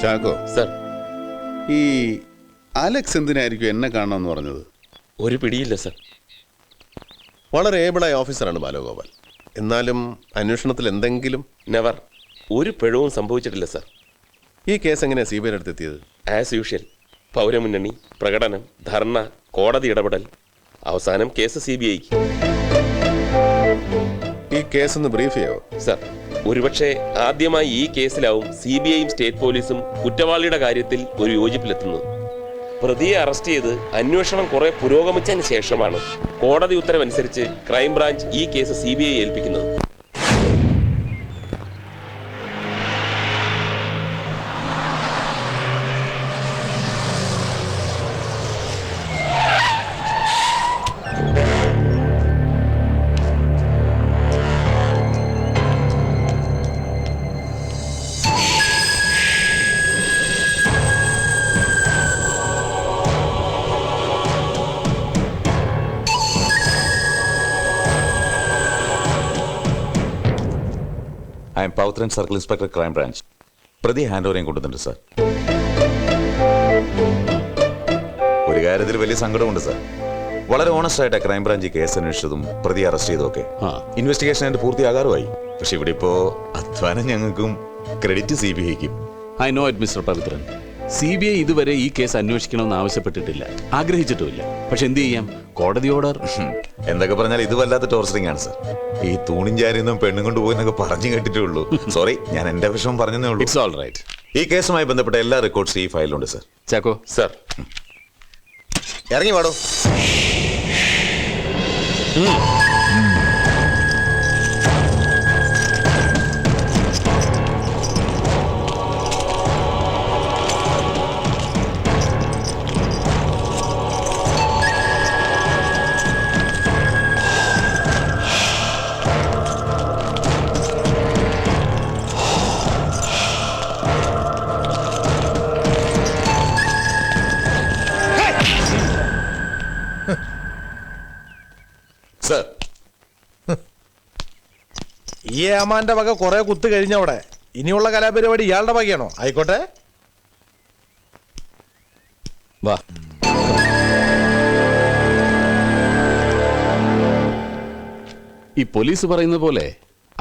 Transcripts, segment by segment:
Chacko sir, ഈ Alex എന്തിനായിരിക്കും എന്നെ കാണണമെന്ന് പറഞ്ഞത്? ഒരു പിടിയില്ല സർ. വളരെ ഏബിളായ ഓഫീസറാണ് ബാലഗോപാൽ. എന്നാലും അന്വേഷണത്തിൽ എന്തെങ്കിലും നെവർ. ഒരു പിഴവും സംഭവിച്ചിട്ടില്ല സർ. ഈ കേസ് എങ്ങനെയാണ് സി ബി ഐയുടെ അടുത്തെത്തിയത്? ആസ് യൂഷ്വൽ, പൗരമുന്നണി, പ്രകടനം, ധർണ, കോടതി ഇടപെടൽ, അവസാനം കേസ് CBI. ഈ കേസ് ഒന്ന് ബ്രീഫ് ചെയ്യോ? സർ, ഒരുപക്ഷെ ആദ്യമായി ഈ കേസിലാവും CBIയും സ്റ്റേറ്റ് പോലീസും കുറ്റവാളിയുടെ കാര്യത്തിൽ ഒരു യോജിപ്പിലെത്തുന്നത്. പ്രതിയെ അറസ്റ്റ് ചെയ്ത് അന്വേഷണം കുറെ പുരോഗമിച്ചതിന് ശേഷമാണ് കോടതി ഉത്തരവനുസരിച്ച് ക്രൈംബ്രാഞ്ച് ഈ കേസ് CBI ഏൽപ്പിക്കുന്നത്. I am Pavithran circle inspector crime branch. പ്രതി ഹാൻഡ് ഓവറേയും കൊണ്ടുവന്നിട്ടുണ്ട് സാർ. ഒരു കാര്യത്തിൽ വലിയ സങ്കടമുണ്ട് സാർ. വളരെ ഓണസ്റ്റ് ആയിട്ട് ക്രൈം ബ്രാഞ്ച് കേസ് അന്വേഷിച്ചതും പ്രതി അറസ്റ്റ് ചെയ്തൊക്കെ ഇൻവെസ്റ്റിഗേഷൻ ആയിട്ട് പൂർത്തിയാകാറുമായി. പക്ഷെ ഇവിടെ ഇപ്പോ അധ്വാനം ഞങ്ങൾക്കും ക്രെഡിറ്റ് CBIക്കും. I know it mister Pavithran. CBI ഇതുവരെ ഈ കേസ് അന്വേഷിക്കണമെന്ന് ആവശ്യപ്പെട്ടിട്ടില്ല, ആഗ്രഹിച്ചിട്ടുമില്ല. പക്ഷെ എന്ത് ചെയ്യാം, കോടതി ഓർഡർ. എന്തൊക്കെ പറഞ്ഞാൽ ഇത് വല്ലാത്ത ടോർച്ചറിംഗ് ആണ് സാർ. ഈ തൂണിൻ ചാരിയൊന്നും പെണ്ണും കൊണ്ട് പോയെന്നൊക്കെ പറഞ്ഞു കേട്ടിട്ടേ ഉള്ളൂ. സോറി, ഞാൻ എന്റെ വിഷമം പറഞ്ഞതേ ഉള്ളൂ. It's all right. ഈ കേസുമായി ബന്ധപ്പെട്ട എല്ലാ റെക്കോർഡ്സും ഈ ഫയലിലുണ്ട് സാർ. ചാക്കോ സർ, ഇറങ്ങി വാടോ. സാർ, ഈ ഏമാന്റെ വക കുറെ കുത്ത് കഴിഞ്ഞവിടെ. ഇനിയുള്ള കലാപരിപാടി ഇയാളുടെ വകയാണോ? ആയിക്കോട്ടെ, വാ. ഈ പോലീസ് പറയുന്ന പോലെ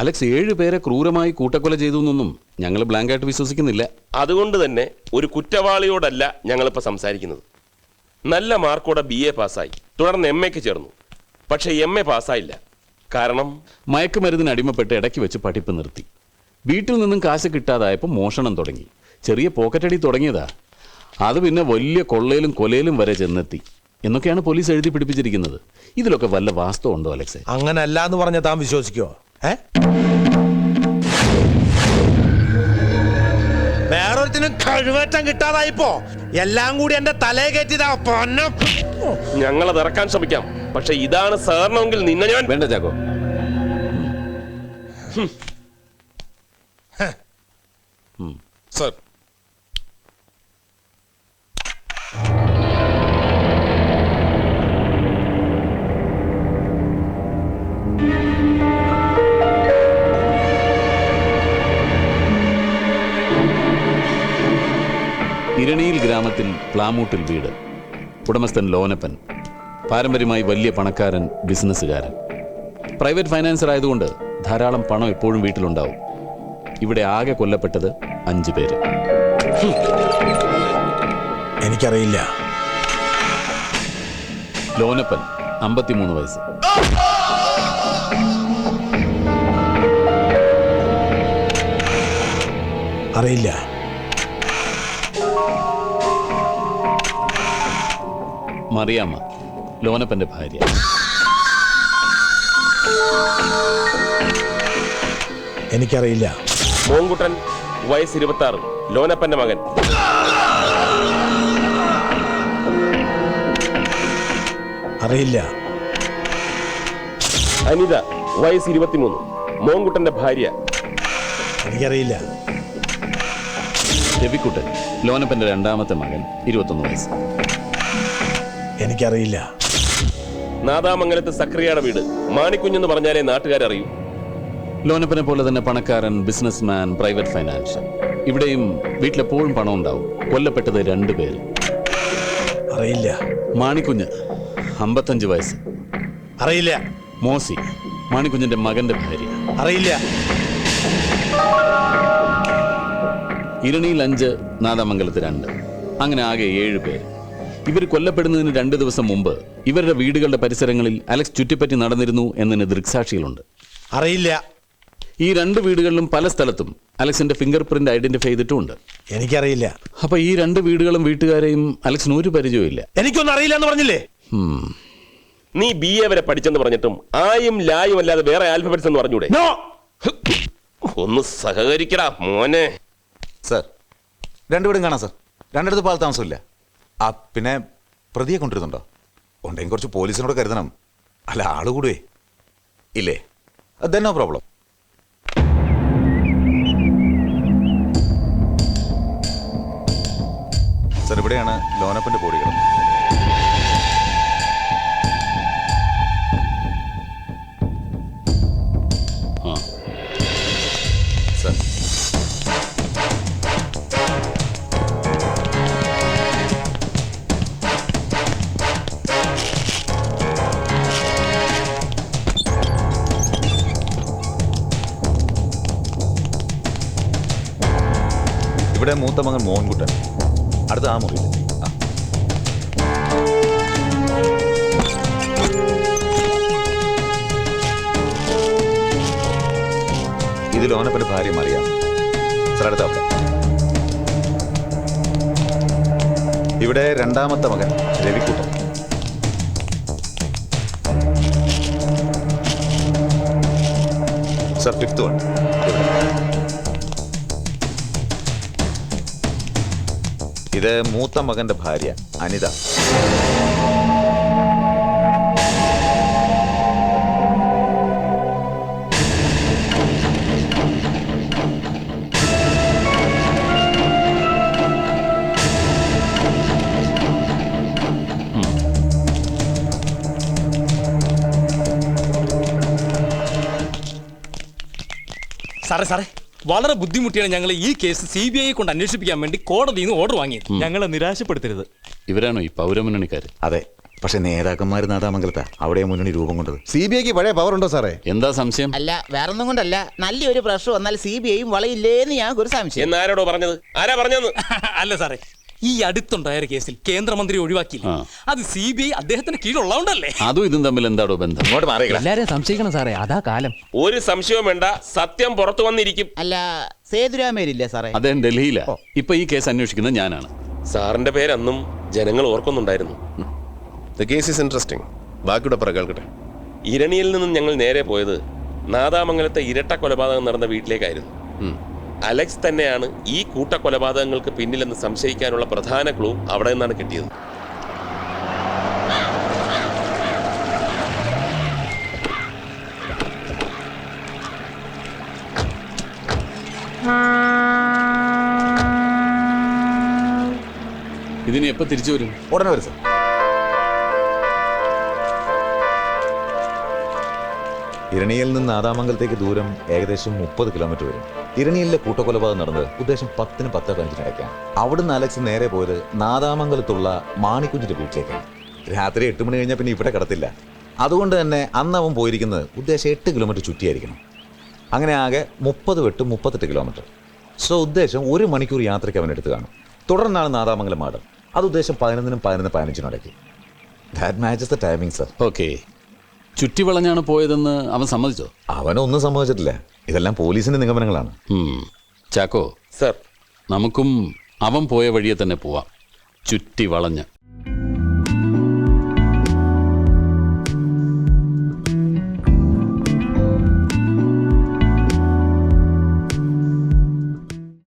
അലക്സ് 7 പേരെ ക്രൂരമായി കൂട്ടക്കൊല ചെയ്തു എന്നൊന്നും ഞങ്ങൾ ബ്ലാങ്കായിട്ട് വിശ്വസിക്കുന്നില്ല. അതുകൊണ്ട് തന്നെ ഒരു കുറ്റവാളിയോടല്ല ഞങ്ങളിപ്പോൾ സംസാരിക്കുന്നത്. നല്ല മാർക്കോടെ BA പാസ്സായി, തുടർന്ന് MAക്ക് ചേർന്നു. പക്ഷെ MA പാസ്സായില്ല. കാരണം മയക്കുമരുന്നിന് അടിമപ്പെട്ട് ഇടയ്ക്ക് വെച്ച് പഠിപ്പ് നിർത്തി. വീട്ടിൽ നിന്നും കാശ് കിട്ടാതായപ്പോൾ മോഷണം തുടങ്ങി. ചെറിയ പോക്കറ്റടി തുടങ്ങിയതാ. അത് പിന്നെ വലിയ കൊള്ളയിലും കൊലയിലും വരെ ചെന്നെത്തി എന്നൊക്കെയാണ് പോലീസ് എഴുതി പിടിപ്പിച്ചിരിക്കുന്നത്. ഇതിലൊക്കെ വല്ല വാസ്തവം ഉണ്ടോ അലക്സേ? അങ്ങനെ അല്ല എന്ന് പറഞ്ഞ താൻ വിശ്വസിക്കോ? വേറൊരുത്തിനും കഴിവേറ്റം കിട്ടാതായിപ്പോ എല്ലാം കൂടി എന്റെ തലയെ കയറ്റിയതാ. ഞങ്ങളത് ഇറക്കാൻ ശ്രമിക്കാം. പക്ഷെ ഇതാണ് സാറിനെങ്കിൽ നിന്നെ ഞാൻ... വേണ്ട ചാക്കോ. സർ, ഇരണിയിൽ ഗ്രാമത്തിൽ പ്ലാമൂട്ടിൽ വീട്. ഉടമസ്ഥൻ ലോനപ്പൻ. പാരമ്പര്യമായി വലിയ പണക്കാരൻ, ബിസിനസ്സുകാരൻ. പ്രൈവറ്റ് ഫൈനാൻസർ ആയതുകൊണ്ട് ധാരാളം പണം എപ്പോഴും വീട്ടിലുണ്ടാവും. ഇവിടെ ആകെ കൊല്ലപ്പെട്ടത് 5 പേര്. എനിക്കറിയില്ല. ലോനപ്പൻ 53 വയസ്സ്. അറിയില്ല. മറിയാമ്മ, ലോനപ്പന്റെ ഭാര്യ. എനിക്കറിയില്ല. മോങ്കുട്ടൻ, വയസ്സ് 26, ലോനപ്പന്റെ മകൻ. അറിയില്ല. അനിത, വയസ്സ് 23, മോങ്കുട്ടന്റെ ഭാര്യ. എനിക്കറിയില്ല. രവിക്കുട്ടൻ, ലോനപ്പന്റെ 2ാമത്തെ മകൻ, 21 വയസ്സ്. എനിക്കറിയില്ല. നാദാമംഗലത്ത് സക്രിയയുടെ വീട്. മാണിക്കുഞ്ഞെന്ന് പറഞ്ഞാലേ നാട്ടുകാരറിയൂ. ലോനപ്പനെ പോലെ തന്നെ പണക്കാരൻ, ബിസിനസ്മാൻ, പ്രൈവറ്റ് ഫൈനാൻഷ്യൽ. ഇവിടെയും വീട്ടിലെപ്പോഴും പണം ഉണ്ടാവും. കൊല്ലപ്പെട്ടത് 2 പേര്. അറിയില്ല. മാണിക്കുഞ്ഞ് 55 വയസ്സ്. അറിയില്ല. മോസി മാണിക്കുഞ്ഞിന്റെ മകന്റെ ഭാര്യ. അറിയില്ല. ഇരണിയിൽ 5, നാദാമംഗലത്ത് 2, അങ്ങനെ ആകെ 7 പേര്. ഇവർ കൊല്ലപ്പെടുന്നതിന് 2 ദിവസം മുമ്പ് ഇവരുടെ വീടുകളുടെ പരിസരങ്ങളിൽ അലക്സ് ചുറ്റിപ്പറ്റി നടന്നിരുന്നു എന്നതിന് ദൃക്സാക്ഷികളുണ്ട്. അറിയില്ല. ഈ 2 വീടുകളിലും പല സ്ഥലത്തും അലക്സിന്റെ ഫിംഗർ പ്രിന്റ് ഐഡന്റിഫൈ ചെയ്തിട്ടുമുണ്ട്. എനിക്കറിയില്ല. അപ്പൊ ഈ 2 വീടുകളും വീട്ടുകാരെയും അലക്സിന് ഒരു പരിചയമില്ല. എനിക്കൊന്നും അറിയില്ല എന്ന് പറഞ്ഞില്ലേ? നീ BA വരെ പഠിച്ചെന്ന് പറഞ്ഞിട്ടും ആയും ലായും അല്ലാതെ വേറെ ആൽഫബറ്റ്സ് എന്ന് പറഞ്ഞൂടെ? നോ. ഒന്ന് സഹകരിക്കടാ മോനെ. സർ, 2 വീടും കാണാം സർ. 2 പാൽ താമസമില്ല. ആ പിന്നെ പ്രതിയെ കൊണ്ടിരുന്നുണ്ടോ? ഉണ്ടെങ്കിൽ കുറച്ച് പോലീസിനോട് കരുതണം. അല്ല, ആള് കൂടുവേ ഇല്ലേ? Then no problem. സർ, ഇവിടെയാണ് ലോനപ്പന്റെ ബോഡി കിടന്നത്. സർ, ഇവിടെ മൂത്ത മകൻ മോഹൻകുട്ടൻ, അടുത്ത ആ മുറിയിൽ. ഇതിൽ ഓനപ്പന്റെ ഭാര്യ മറിയാം. സർ, അടുത്ത അവിടെ. ഇവിടെ 2ാമത്തെ മകൻ രവിക്കുട്ടൻ. Sir, 5th one. ഇത് മൂത്ത മകന്റെ ഭാര്യ അനിത. സാറേ വളരെ ബുദ്ധിമുട്ടിയാണ് ഞങ്ങൾ ഈ കേസ് CBI കൊണ്ട് അന്വേഷിപ്പിക്കാൻ വേണ്ടി കോടതിയിൽ നിന്ന് ഓർഡർ വാങ്ങിയത്. ഞങ്ങളെ നിരാശപ്പെടുത്തരുത്. ഇവരാണോ ഈ പൗരമുന്നണിക്കാർ? അതെ, പക്ഷെ നേതാക്കന്മാർ നാദാമംഗലത്താ. അവിടെ മുന്നണി രൂപം കൊണ്ടത്. CBIക്ക് പഴയ പവർ ഉണ്ടോ സാറേ? എന്താ സംശയം? അല്ല, വേറൊന്നും കൊണ്ടല്ല, നല്ലൊരു പ്രശ്നം വന്നാൽ CBIയും വളയില്ലേന്ന് ഞാൻ ഒരു സംശയം. എന്നാരോടോ പറഞ്ഞത്? ആരാ പറഞ്ഞത്? അല്ല സാറേ, ഈ അടുത്തുണ്ടായ ഒരു കേസിൽ കേന്ദ്രമന്ത്രി ഒഴിവാക്കിയില്ല. അത് CBI അദ്ദേഹത്തിന് കീഴിലുള്ളതുകൊണ്ടല്ലേ. അതും ഇതും തമ്മിൽ എന്താടോ ബന്ധം? ഇങ്ങോട്ട് മാറിയില്ല. എല്ലാരെയും സംശയിക്കണം സാറേ, അതാ കാലം. ഒരു സംശയവും വേണ്ട, സത്യം പുറത്തു വന്നിരിക്കും. അല്ല, സേതുരാമേരില്ലേ സാറേ? അദ്ദേഹം ഡൽഹിയിലാ. ഇപ്പൊ ഈ കേസ് അന്വേഷിക്കുന്നത് ഞാനാണ്. സാറിന്റെ പേര് അന്നും ജനങ്ങൾ ഓർക്കുന്നുണ്ടായിരുന്നു. The case is interesting. ബാക്കിയുടെ പറ കേൾക്കട്ടെ. ഇരണിയിൽ നിന്നും ഞങ്ങൾ നേരെ പോയത് നാദാമംഗലത്തെ ഇരട്ട കൊലപാതകം നടന്ന വീട്ടിലേക്കായിരുന്നു. അലക്സ് തന്നെയാണ് ഈ കൂട്ടക്കൊലപാതകങ്ങൾക്ക് പിന്നിലെന്ന് സംശയിക്കാനുള്ള പ്രധാന ക്ലൂ അവിടെ നിന്നാണ് കിട്ടിയത്. ഇതിന് എപ്പോ തിരിച്ചു വരും? ഉടനെ വരും സർ. ഇരണിയിൽ നിന്ന് നാദാമംഗലത്തേക്ക് ദൂരം ഏകദേശം 30 കിലോമീറ്റർ വരും. ഇരണിയിലെ കൂട്ടക്കൊലപാതകം നടന്നത് ഉദ്ദേശം 10-ന് 10:15 ഇടയ്ക്കാണ്. അവിടുന്ന് അലക്സ് നേരെ പോയത് നാദാമംഗലത്തുള്ള മാണിക്കുഞ്ഞിന്റെ വീട്ടിലേക്കാണ്. രാത്രി 8 മണി കഴിഞ്ഞാൽ പിന്നെ ഇവിടെ കിടത്തില്ല. അതുകൊണ്ട് തന്നെ അന്ന് അവൻ പോയിരിക്കുന്നത് ഉദ്ദേശം 8 കിലോമീറ്റർ ചുറ്റിയായിരിക്കണം. അങ്ങനെ ആകെ 30-38 കിലോമീറ്റർ. സോ ഉദ്ദേശം 1 മണിക്കൂർ യാത്രയ്ക്ക് അവൻ എടുത്ത് കാണും. തുടർന്നാണ് നാദാമംഗലം മാടം. അത് ഉദ്ദേശം 11-നും 11:15 ഇടയ്ക്ക്. That matches the timing sir. Okay, ചുറ്റിവളഞ്ഞാണ് പോയതെന്ന് അവൻ സമ്മതിച്ചോ? അവനൊന്നും സംഭവിച്ചിട്ടില്ല. ഇതെല്ലാം പോലീസിന്റെ നിഗമനങ്ങളാണ്. ചാക്കോ സർ, നമുക്കും അവൻ പോയ വഴിയെ തന്നെ പോവാം, ചുറ്റി വളഞ്ഞ്.